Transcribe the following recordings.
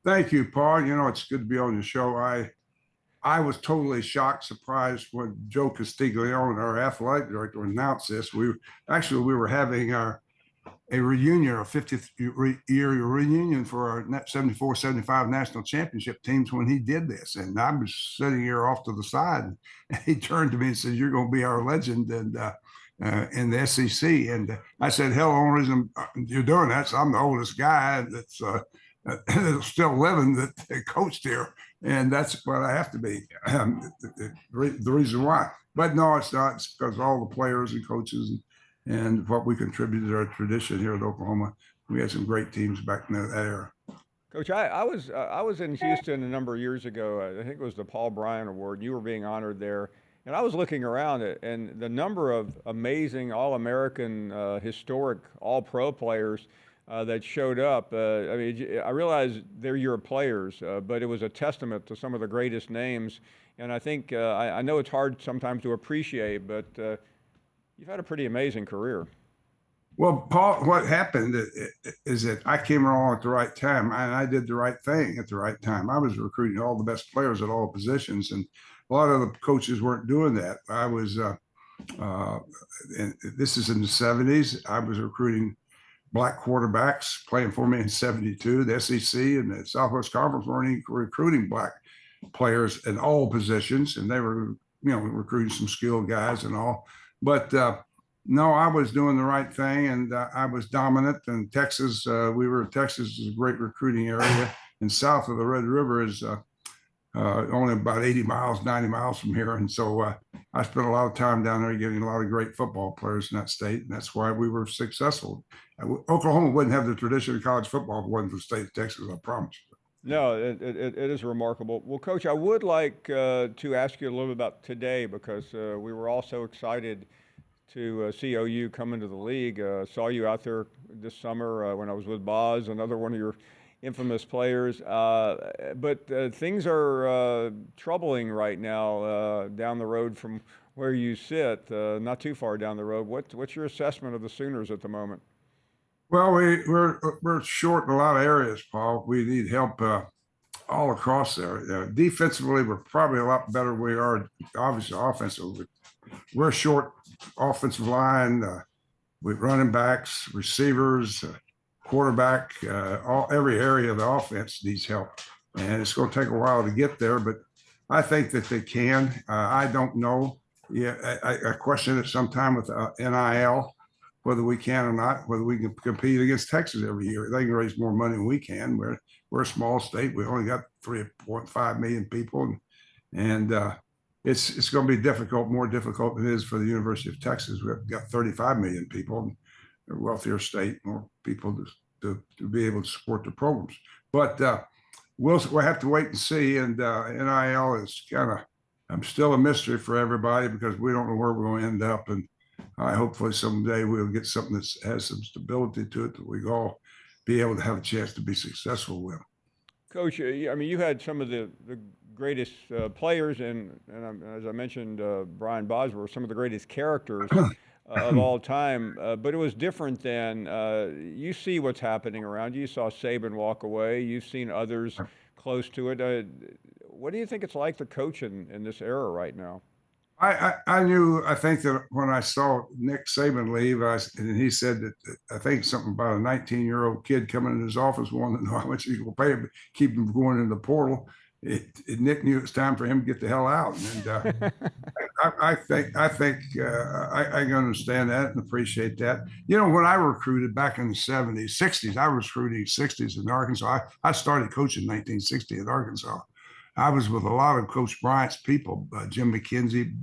Thank you, Paul. It's good to be on the show. I was totally shocked, surprised when Joe Castiglione, our athletic director, announced this. We were having a reunion, a 50th year reunion for our 74, 75 national championship teams when he did this. And I was sitting here off to the side, and he turned to me and said, "You're going to be our legend." And in the SEC. And I said, "Hell, the only reason you're doing that is I'm the oldest guy that's still living that coached here. And that's what I have to be." The reason why. But no, it's not. It's because all the players and coaches and what we contributed to our tradition here at Oklahoma. We had some great teams back in that era. Coach, I was in Houston a number of years ago. I think it was the Paul Bryan Award. And you were being honored there, and I was looking around it, and the number of amazing All-American, historic All-Pro players that showed up. I mean, I realize they're your players, but it was a testament to some of the greatest names. And I think I know it's hard sometimes to appreciate, but you've had a pretty amazing career. Well, Paul, what happened is that I came along at the right time and I did the right thing at the right time. I was recruiting all the best players at all positions, and a lot of the coaches weren't doing that. Uh, and this is in the 70s. I was recruiting black quarterbacks playing for me in 72. The SEC and the Southwest Conference weren't even recruiting black players in all positions, and they were, recruiting some skilled guys and all. But no, I was doing the right thing, and I was dominant. And Texas, Texas is a great recruiting area, and south of the Red River is only about 80 miles, 90 miles from here. And so I spent a lot of time down there getting a lot of great football players in that state. And that's why we were successful. Oklahoma wouldn't have the tradition of college football if it wasn't for the state of Texas, I promise you. No, it is remarkable. Well, Coach, I would like to ask you a little bit about today because we were all so excited to see OU come into the league. Saw you out there this summer when I was with Boz, another one of your infamous players. But things are troubling right now down the road from where you sit, not too far down the road. What's your assessment of the Sooners at the moment? Well, we're short in a lot of areas, Paul. We need help all across there. Defensively, we're probably a lot better than we are. Obviously, offensively, we're short offensive line, with running backs, receivers, quarterback, every area of the offense needs help, and it's going to take a while to get there. But I think that they can. I don't know. Yeah, I question it sometime with NIL whether we can or not, whether we can compete against Texas every year. They can raise more money than we can. We're a small state. We only got 3.5 million people, and it's going to be difficult, more difficult than it is for the University of Texas. We've got 35 million people, a wealthier state, more people to be able to support the programs. But we'll have to wait and see. And NIL is kind of, I'm still a mystery for everybody because we don't know where we're going to end up. And I hopefully someday we'll get something that has some stability to it that we all be able to have a chance to be successful with. Coach, I mean, you had some of the greatest players, and as I mentioned, Brian Bosworth, some of the greatest characters of all time. But it was different than you see what's happening around you. You saw Saban walk away. You've seen others close to it. What do you think it's like to coach in this era right now? I think that when I saw Nick Saban leave, and he said that I think something about a 19-year-old kid coming in his office wanting to know how much he's going to pay him, keep him going in the portal. Nick knew it was time for him to get the hell out, and I can understand that and appreciate that. When I recruited back in the 70s, 60s, I was recruiting 60s in Arkansas. I started coaching in 1960 in Arkansas. I was with a lot of Coach Bryant's people, Jim McKenzie,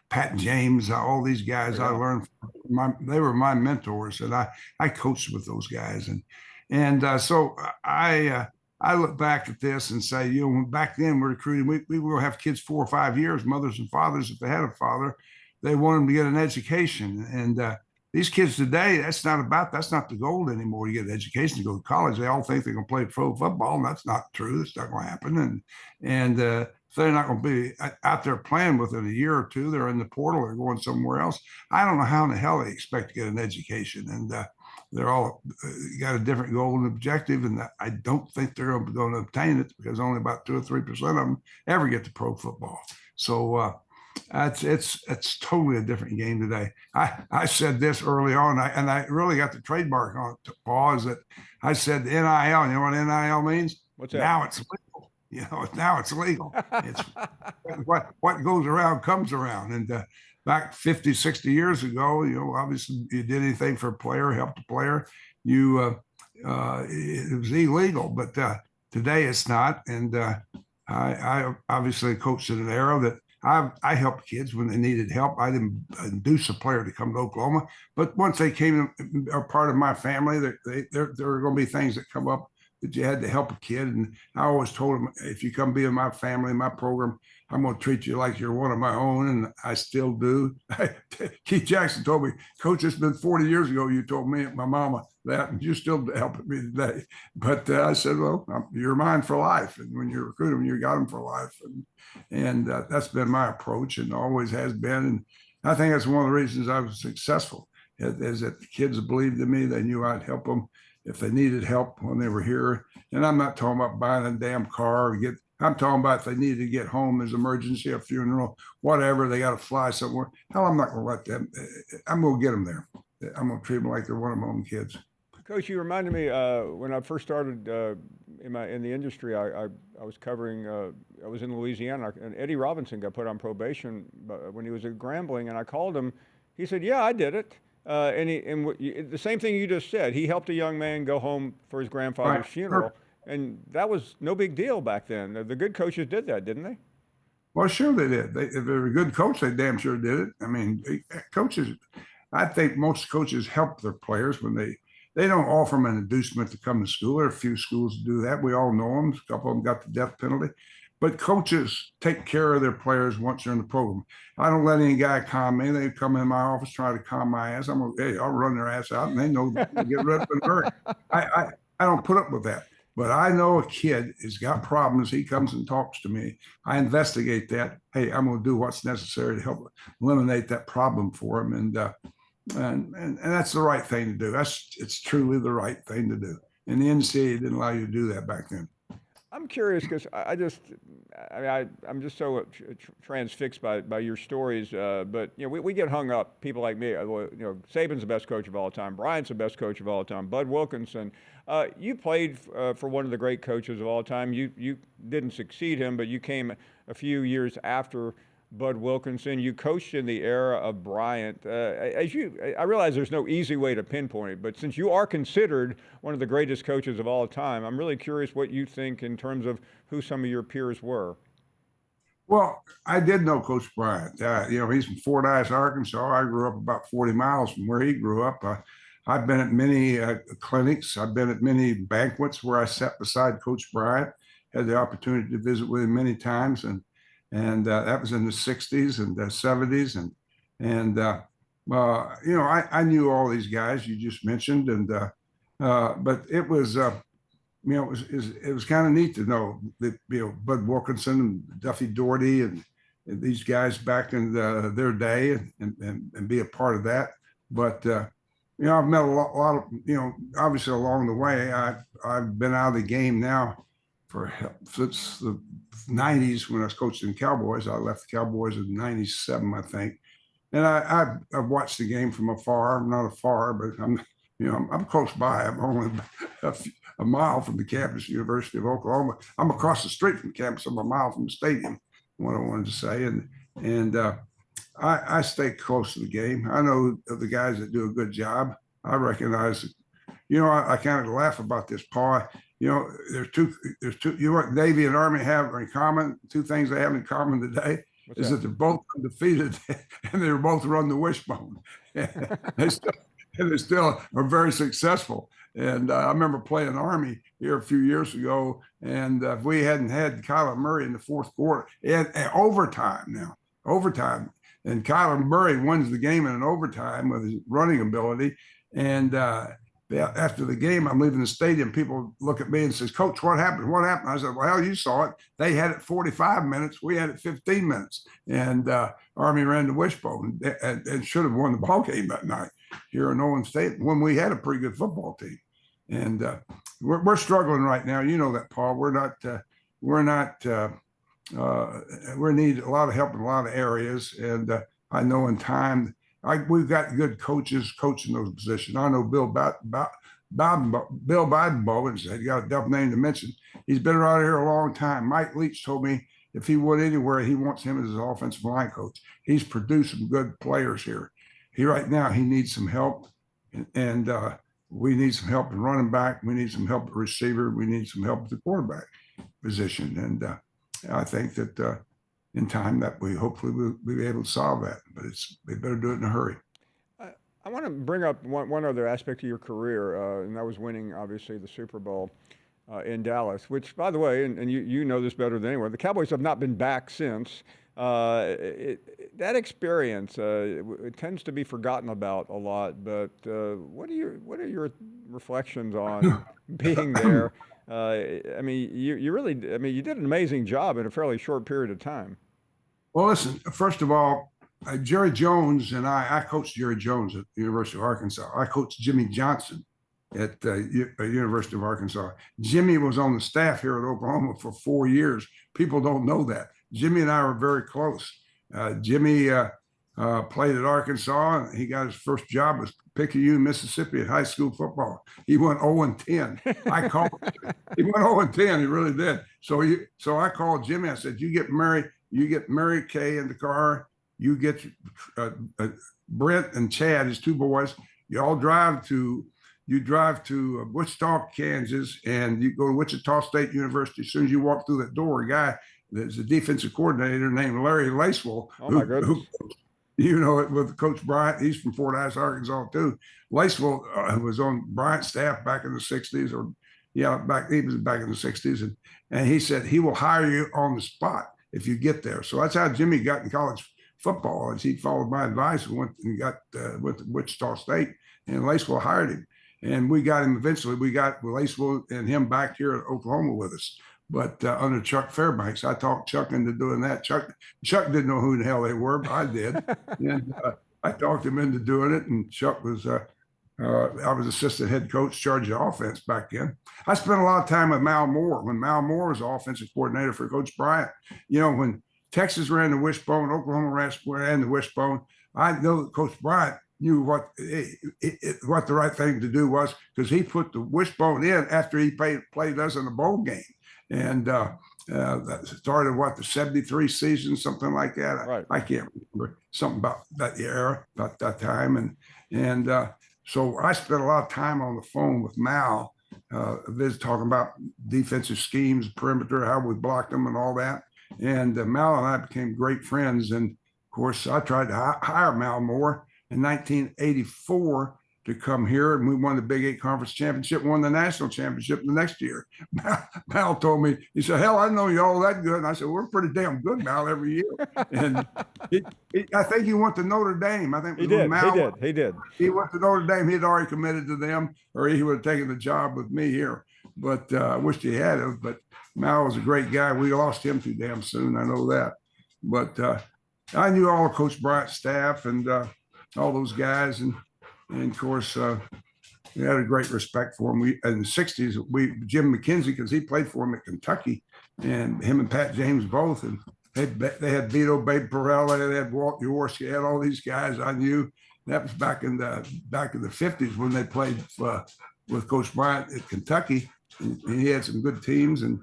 Pat James, all these guys. I Yeah. learned they were my mentors, and I coached with those guys, and so I look back at this and say, back then we're recruiting, we were gonna have kids 4 or 5 years, mothers and fathers, if they had a father, they want them to get an education, and these kids today, that's not the goal anymore. You get an education to go to college. They all think they're going to play pro football, and that's not true. It's not going to happen. And if they're not going to be out there playing within a year or two, they're in the portal or going somewhere else. I don't know how in the hell they expect to get an education. And they're all got a different goal and objective, and I don't think they're going to obtain it because only about 2 or 3% of them ever get to pro football. So it's totally a different game today. I said this early on, and I really got the trademark on it, Paul, is that I said NIL. You know what NIL means? What's that? Now it's legal. Now it's legal. It's what goes around comes around. And back 50, 60 years ago, obviously you did anything for a player, helped a player, it was illegal. But today it's not. And I obviously coached in an era that I helped kids when they needed help. I didn't induce a player to come to Oklahoma, but once they came a part of my family, there are going to be things that come up that you had to help a kid. And I always told them, if you come be in my family, my program, I'm going to treat you like you're one of my own. And I still do. Keith Jackson told me, Coach, it's been 40 years ago. You told me, my mama, that, and you're still helping me today. But I said, well, you're mine for life. And when you recruit them, you got them for life. And that's been my approach and always has been. And I think that's one of the reasons I was successful is that the kids believed in me. They knew I'd help them if they needed help when they were here. And I'm not talking about buying a damn car. I'm talking about if they needed to get home, there's an emergency, a funeral, whatever, they got to fly somewhere. Hell, I'm not going to let them. I'm going to get them there. I'm going to treat them like they're one of my own kids. Coach, you reminded me when I first started in the industry. I was covering. I was in Louisiana, and Eddie Robinson got put on probation when he was at Grambling, and I called him. He said, "Yeah, I did it." The same thing you just said. He helped a young man go home for his grandfather's funeral, and that was no big deal back then. The good coaches did that, didn't they? Well, sure they did. If they're a good coach, they damn sure did it. I mean, coaches. I think most coaches help their players when they don't offer them an inducement to come to school. There are a few schools that do that. We all know them. A couple of them got the death penalty. But coaches take care of their players once they're in the program. I don't let any guy calm me. They come in my office, try to calm my ass. I'll run their ass out, and they know to get rid of it in a hurry. I don't put up with that. But I know a kid has got problems. He comes and talks to me. I investigate that. Hey, I'm going to do what's necessary to help eliminate that problem for him. And that's the right thing to do. It's truly the right thing to do. And the NCAA didn't allow you to do that back then. I'm curious because I'm just so transfixed by your stories. But we get hung up. People like me. Saban's the best coach of all time. Bryant's the best coach of all time. Bud Wilkinson. You played for one of the great coaches of all time. You didn't succeed him, but you came a few years after Bud Wilkinson. You coached in the era of Bryant. I realize there's no easy way to pinpoint it, but since you are considered one of the greatest coaches of all time, I'm really curious what you think in terms of who some of your peers were. Well, I did know Coach Bryant. He's from Fordyce, Arkansas. I grew up about 40 miles from where he grew up. I've been at many clinics. I've been at many banquets where I sat beside Coach Bryant. Had the opportunity to visit with him many times, and that was in the 60s and the 70s. I knew all these guys you just mentioned. But it was, it was kind of neat to know that, Bud Wilkinson and Duffy Doherty and these guys back in their day and be a part of that. But, I've met a lot of, obviously along the way, I've been out of the game now since the 90s when I was coaching Cowboys. I left the Cowboys in 97, I think. And I've watched the game from afar. I'm not afar, but I'm close by. I'm only a mile from the campus, University of Oklahoma. I'm across the street from the campus. I'm a mile from the stadium, what I wanted to say. And I stay close to the game. I know of the guys that do a good job. I recognize, I kind of laugh about this, Paul. There's two, what Navy and Army have in common, two things they have in common today. What's that? They're both undefeated and they both run the wishbone. They still are very successful. And I remember playing Army here a few years ago, and if we hadn't had Kyler Murray in the fourth quarter, and overtime, and Kyler Murray wins the game in an overtime with his running ability. And after the game, I'm leaving the stadium. People look at me and says, "Coach, what happened? What happened?" I said, "Well, hell, you saw it. They had it 45 minutes. We had it 15 minutes. And Army ran the wishbone and should have won the ball game that night." here in Owen State when we had a pretty good football team. And we're struggling right now. You know that, Paul. We're not. We need a lot of help in a lot of areas, and I know in time we've got good coaches coaching those positions. I know Bill Bidenbowen, he got a double name to mention. He's been around here a long time. Mike Leach told me if he went anywhere, he wants him as his offensive line coach. He's produced some good players here. Right now he needs some help, and we need some help in running back. We need some help at receiver. We need some help at the quarterback position, and I think that in time that we hopefully will be able to solve that. But we better do it in a hurry. I want to bring up one other aspect of your career, and that was winning, obviously, the Super Bowl in Dallas, which, by the way, and you know this better than anyone, the Cowboys have not been back since. That experience it tends to be forgotten about a lot, but what are your reflections on being there? I mean, you really, I mean, you did an amazing job in a fairly short period of time. Well, listen, first of all, Jerry Jones and I coached Jerry Jones at the University of Arkansas. I coached Jimmy Johnson at University of Arkansas. Jimmy was on the staff here at Oklahoma for 4 years. People don't know that. Jimmy and I were very close. Jimmy played at Arkansas, and he got his first job as Picayune, Mississippi at high school football. He went 0-10. I called. He went 0-10. He really did. So I called Jimmy. I said, "You get Mary Kay in the car. You get Brent and Chad, his two boys. You all drive to Wichita, Kansas, and you go to Wichita State University. As soon as you walk through that door, a guy that's a defensive coordinator named Larry Lacewell, Oh my goodness. you know it, with Coach Bryant. He's from Fordyce, Arkansas too. Lacewell was on Bryant's staff back in the 60s, or he was back in the 60s, and he said he will hire you on the spot if you get there. So that's how Jimmy got in college football, as he followed my advice and went and got with Wichita State, and Lacewell hired him. And we got him eventually. We got Lacewell and him back here at Oklahoma with us. But under Chuck Fairbanks, I talked Chuck into doing that. Chuck didn't know who the hell they were, but I did. And I talked him into doing it. And Chuck was, I was assistant head coach, charge of offense back then. I spent a lot of time with Mal Moore when Mal Moore was offensive coordinator for Coach Bryant. You know, when Texas ran the wishbone, Oklahoma ran the wishbone, I know that Coach Bryant knew what the right thing to do was, because he put the wishbone in after he played us in a bowl game. And that started the 73 season, something like that. Right. I can't remember, something about that era, about that time. And so I spent a lot of time on the phone with Mal, talking about defensive schemes, perimeter, how we blocked them and all that. And Mal and I became great friends. And of course, I tried to hire Mal Moore in 1984 to come here, and we won the Big 8 Conference Championship, won the national championship the next year. Mal told me, he said, "Hell, I know you all that good." And I said, "We're pretty damn good, Mal, every year." And I think he went to Notre Dame. I think he did. Mal, He did. He went to Notre Dame. He'd already committed to them, or he would have taken the job with me here. But I wished he had it. But Mal was a great guy. We lost him too damn soon. I know that. But I knew all of Coach Bryant's staff and all those guys, and of course we had a great respect for him. We in the 60s, Jim McKenzie, because he played for him at Kentucky, and him and Pat James both, and they had Vito Babe Perella, they had Walt Jaworski, had all these guys I knew. That was back in the 50s when they played with Coach Bryant at Kentucky, and he had some good teams. And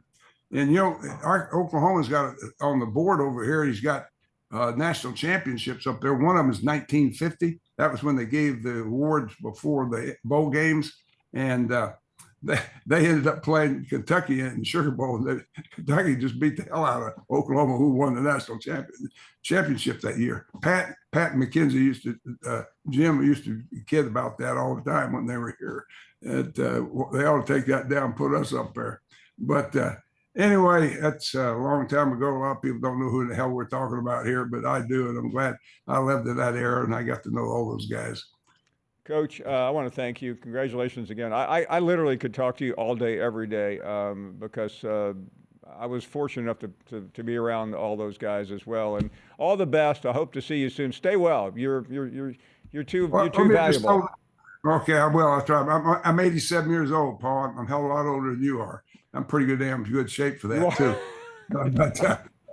you know, Oklahoma's got on the board over here. He's got national championships up there. One of them is 1950. That was when they gave the awards before the bowl games, and they ended up playing Kentucky in Sugar Bowl. And Kentucky just beat the hell out of Oklahoma, who won the national championship that year. Pat McKenzie Jim used to kid about that all the time when they were here. They ought to take that down, put us up there. But anyway, that's a long time ago. A lot of people don't know who the hell we're talking about here, but I do, and I'm glad I lived in that era and I got to know all those guys. Coach, I want to thank you. Congratulations again. I literally could talk to you all day, every day, because I was fortunate enough to be around all those guys as well. And all the best. I hope to see you soon. Stay well. You're Well, you're let too me just valuable. okay, I will. I'll try. I'm 87 years old, Paul. I'm a hell of a lot older than you are. I'm pretty damn good shape for You that are. too. But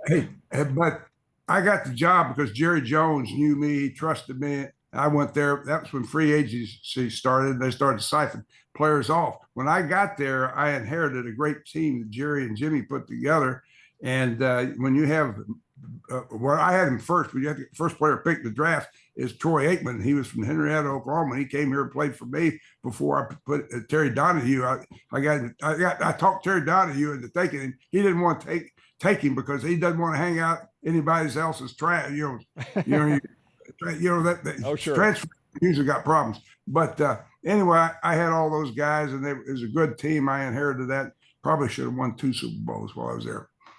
hey, but I got the job because Jerry Jones knew me, he trusted me. I went there. That's when free agency started. They started siphoning players off. When I got there, I inherited a great team that Jerry and Jimmy put together. And when you have, well, I had him first, but you had the first player picked the draft is Troy Aikman. He was from Henrietta, Oklahoma. He came here and played for me before I put Terry Donahue. I talked Terry Donahue into taking him. He didn't want to take him because he doesn't want to hang out anybody else's trash. That Oh, sure. transfer usually got problems. But anyway, I had all those guys, and it was a good team. I inherited that. Probably should have won 2 Super Bowls while I was there.